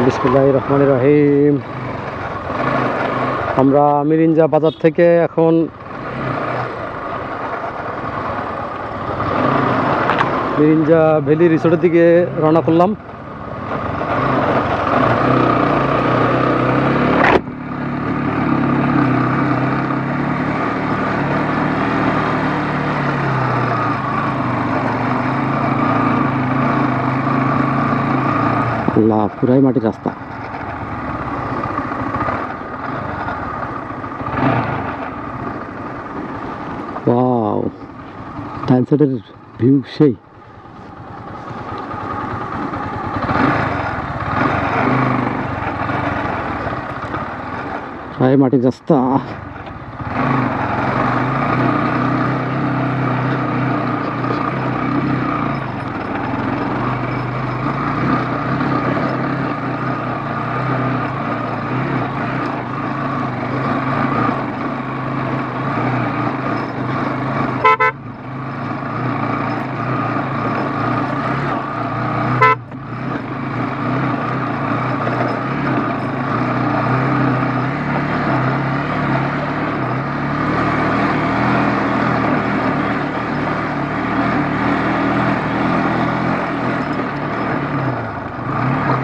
বিসমিল্লাহির রহমানির রহিম। আমরা মিরিঞ্জা বাজার থেকে এখন মিরিঞ্জা ভ্যালি রিসোর্টের দিকে রওনা করলাম। আল্লাহ, পুরাই মাটির রাস্তা। ওয়াও, ডান সাইডের ভিউ সেই। প্রায় মাটির রাস্তা।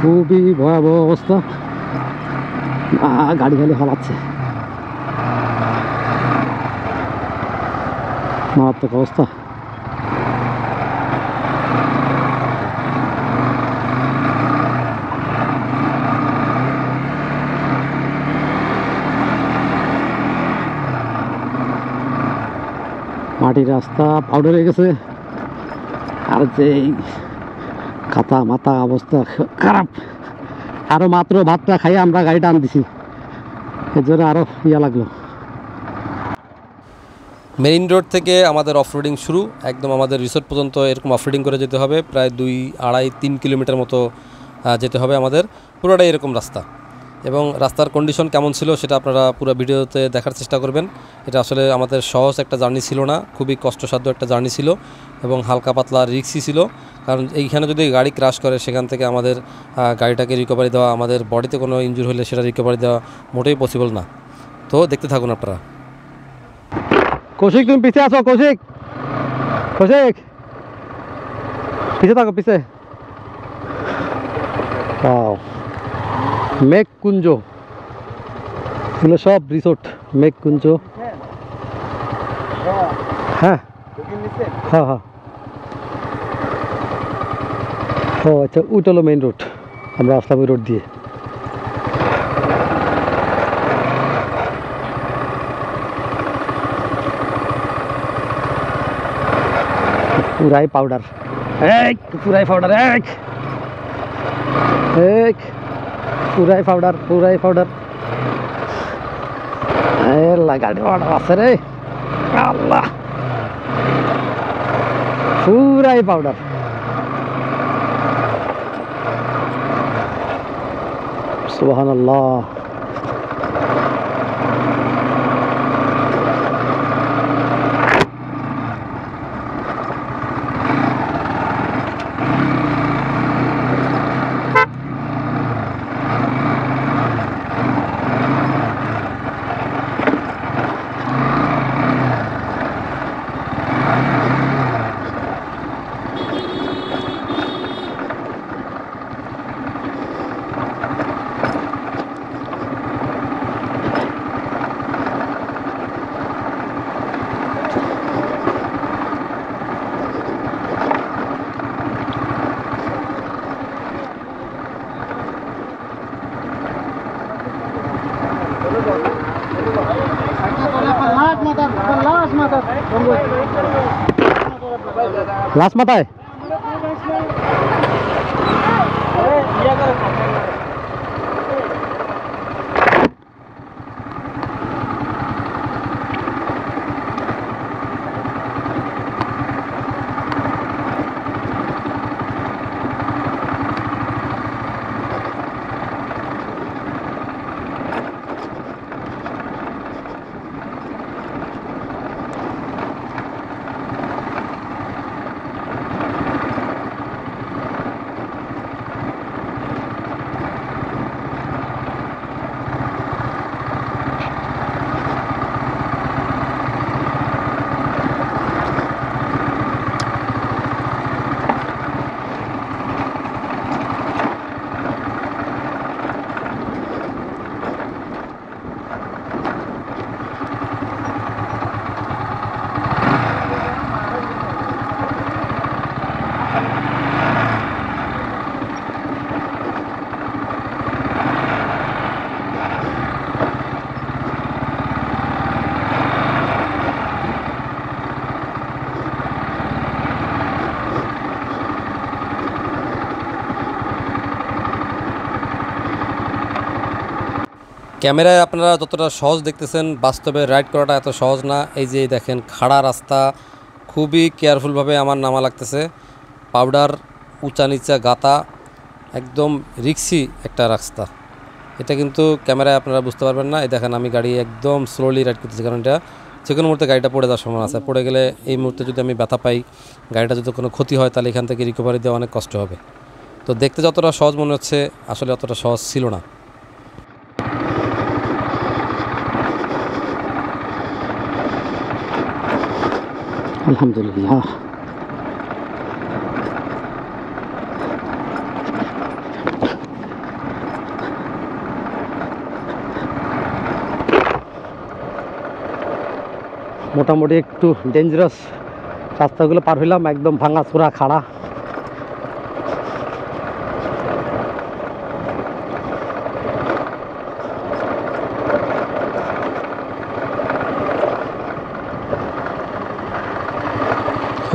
খুবই ভয়াবহ অবস্থা। গাড়ি খালি হালাচ্ছে, মারাত্মক অবস্থা। মাটির রাস্তা পাউডার হয়ে গেছে, আর যে খাতা মাথা অবস্থা খারাপ। আরো মাত্র ভাতটা খাই আমরা গাড়িটা আন দিছি, এর জন্য আরো ইয়া লাগলো। মেরিন রোড থেকে আমাদের অফরোডিং শুরু, একদম আমাদের রিসোর্ট পর্যন্ত এরকম অফরোডিং করে যেতে হবে। প্রায় 2-2.5-3 কিলোমিটার মতো যেতে হবে আমাদের। পুরোটাই এরকম রাস্তা, এবং রাস্তার কন্ডিশন কেমন ছিল সেটা আপনারা পুরো ভিডিওতে দেখার চেষ্টা করবেন। এটা আসলে আমাদের সহজ একটা জার্নি ছিল না, খুবই কষ্টসাধ্য একটা জার্নি ছিল, এবং হালকা পাতলা রিস্কি ছিল। কারণ এইখানে যদি গাড়ি ক্র্যাশ করে সেখান থেকে আমাদের গাড়িটাকে রিকভারি দেওয়া, আমাদের বডিতে কোনো ইনজুর হলে সেটা রিকভারি দেওয়া মোটেই পসিবল না। তো দেখতে থাকুন আপনারা। কৌশিক, তুমি পিছে আছো? কৌশিক, কৌশিক পিছে থাকো, পিছে। মেঘকুঞ্জ এগুলো সব রিসোর্ট। মেঘকুঞ্জ, হ্যাঁ হ্যাঁ হ্যাঁ। ও আচ্ছা, ওইটা হলো মেইন রোড। আমরা আসলাম ওই রোড দিয়ে। পুরাই পাউডার, পুরাই পাউডার, পুরাই পাউডার, পুরাই পাউডার। গাড়ি অর্ডার আছে রে, আল্লাহ, পুরাই পাউডার। সুবহানাল্লাহ। লাশ মাথায় ক্যামেরায় আপনারা যতটা সহজ দেখতেছেন, বাস্তবে রাইড করাটা এত সহজ না। এই যে দেখেন খাড়া রাস্তা, খুবই কেয়ারফুলভাবে আমার নামা লাগতেছে। পাউডার, উঁচা নিচা গাতা, একদম রিক্সি একটা রাস্তা। এটা কিন্তু ক্যামেরায় আপনারা বুঝতে পারবেন না। এই দেখেন আমি গাড়ি একদম স্লোলি রাইড করতেছি, কারণ এটা যে কোনো মুহূর্তে গাড়িটা পড়ে যাওয়ার সম্ভাবনা আছে। পড়ে গেলে এই মুহূর্তে যদি আমি ব্যথা পাই, গাড়িটা যদি কোনো ক্ষতি হয়, তাহলে এখান থেকে রিকভারি দেওয়া অনেক কষ্ট হবে। তো দেখতে যতটা সহজ মনে হচ্ছে, আসলে অতটা সহজ ছিল না। আলহামদুলিল্লাহ। মোটামুটি একটু ডেঞ্জারাস রাস্তাগুলো পার হইলাম, একদম ভাঙাচোরা খাড়া।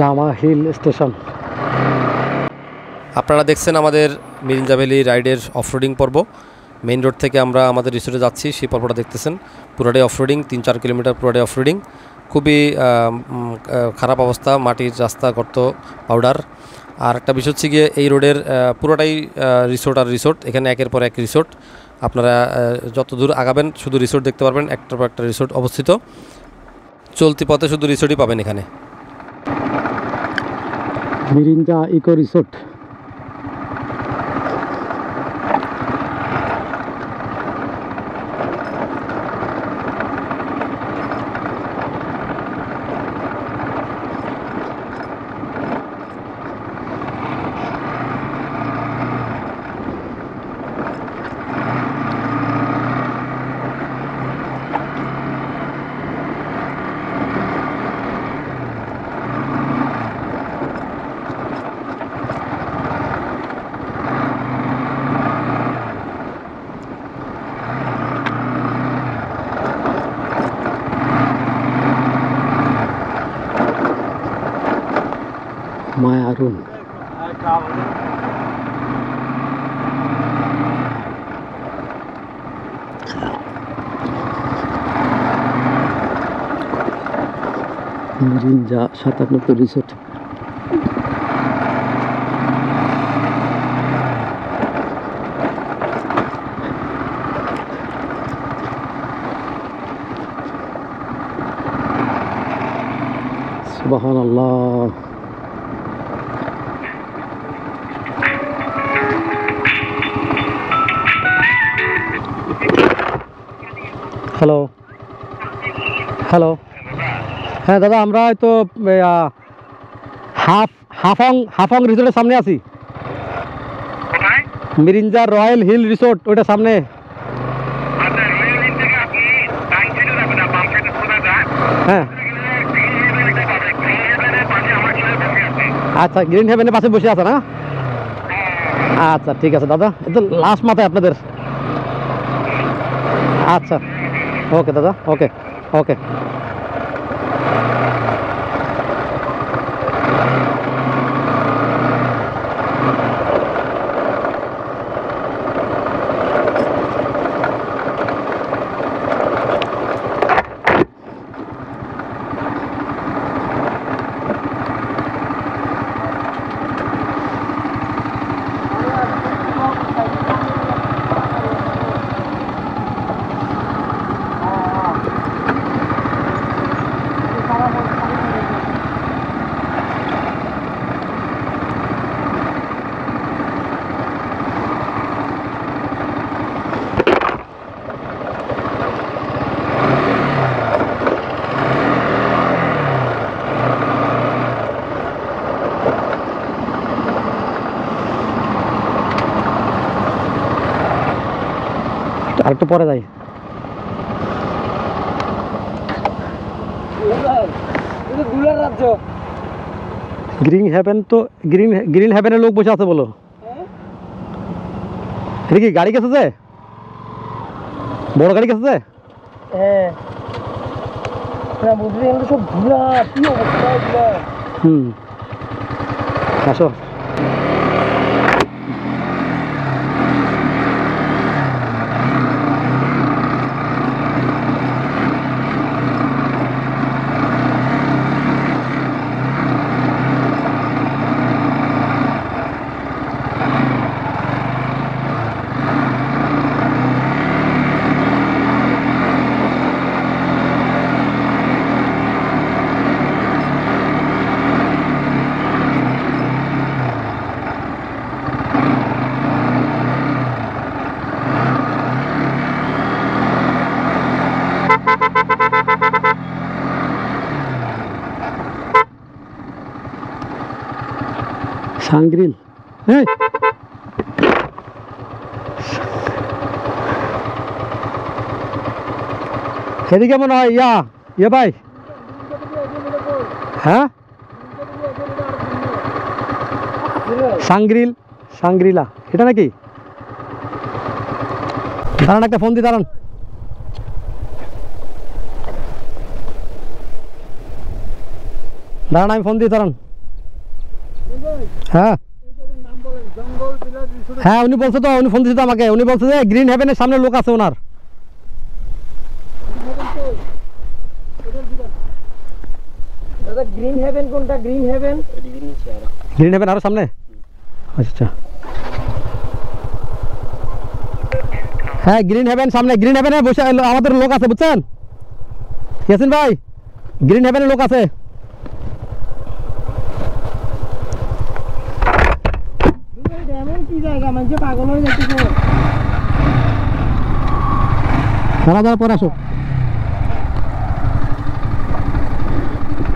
রামা হিল স্টেশন। আপনারা দেখছেন আমাদের মিরিঞ্জা ভ্যালি রাইডের অফরোডিং পর্ব। মেইন রোড থেকে আমরা আমাদের রিসোর্টে যাচ্ছি, সেই পর্বটা দেখতেছেন। পুরোটাই অফরোডিং, 3-4 কিলোমিটার পুরোটাই অফরোডিং। খুবই খারাপ অবস্থা, মাটির রাস্তা, গর্ত, পাউডার। আর একটা বিষয় হচ্ছে গিয়ে এই রোডের পুরোটাই রিসোর্ট আর রিসোর্ট। এখানে একের পর এক রিসোর্ট। আপনারা যত দূর আগাবেন শুধু রিসোর্ট দেখতে পারবেন, একটার পর একটা রিসোর্ট অবস্থিত। চলতি পথে শুধু রিসোর্টই পাবেন এখানে। Mirinja eco resort. Mayarun. Mirinja 97 resort. সুবহানাল্লাহ। হ্যালো হ্যালো, হ্যাঁ দাদা, আমরা হয়তো হাফং রিসোর্টের সামনে আছি। মিরিঞ্জা রয়্যাল হিল রিসোর্ট, ওইটার সামনে। হ্যাঁ আচ্ছা, গ্রিন হেভেনের পাশে বসে আছে না? আচ্ছা ঠিক আছে দাদা, এটা লাস্ট মাথায় আপনাদের। আচ্ছা ওকে দাদা, ওকে ওকে। আরেকটু পরে যাই। গ্রিন হেভেন তো, গ্রিন হেভেনের লোক বসে আছে বলো। এটা কি গাড়ি গেছে যে, বড় গাড়ি গেছে যে? হ্যাঁ বুঝলি, সব ধুলা, কি অবস্থা। আসো। সাংগ্রিল এই এদিকে মনে হয় ইয়া ভাই হ্যাঁ সাংগ্রিলা এটা নাকি দাঁড়ান একটা ফোন দি দাঁড়ান আমি ফোন দিই দাঁড়ান হ্যাঁ হ্যাঁ উনি বলছে তো উনি ফোন দিচ্ছে তো আমাকে উনি বলছে যে গ্রিন হেভেনের সামনে লোক আছে ওনার দাদা গ্রিন হেভেন কোনটা গ্রিন হেভেন আরো সামনে আচ্ছা হ্যাঁ গ্রিন হেভেন সামনে গ্রিন হেভেনে বসে আমাদের লোক আছে বুঝছেন ইয়াসিন ভাই গ্রিন হেভেনের লোক আছে এমন কি জায়গা মানে পাগল হয়ে যাচ্ছে দাঁড়া পরে আসো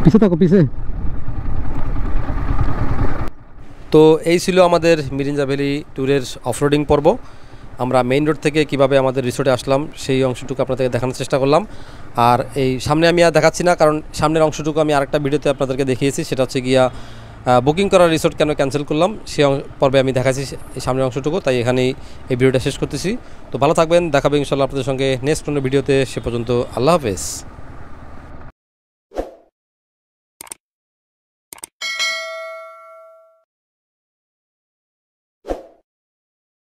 পিছে থাকো পিছে তো এই ছিল আমাদের মিরিঞ্জা ভ্যালি ট্যুরের অফরোডিং পর্ব আমরা মেইন রোড থেকে কিভাবে আমাদের রিসোর্টে আসলাম সেই অংশটুকু আপনাদেরকে দেখানোর চেষ্টা করলাম আর এই সামনে আমি আর দেখাচ্ছি না কারণ সামনের অংশটুকু আমি আরেকটা ভিডিওতে আপনাদেরকে দেখিয়েছি সেটা হচ্ছে গিয়া বুকিং করা রিসোর্ট কেন ক্যান্সেল করলাম সেই পর্বে আমি দেখাচ্ছি এই সামনের অংশটুকু তাই এখানেই এই ভিডিওটা শেষ করতেছি তো ভালো থাকবেন দেখাবে ইনশাআল্লাহ আপনাদের সঙ্গে নেক্সট কোনো ভিডিওতে সে পর্যন্ত আল্লাহ হাফেজ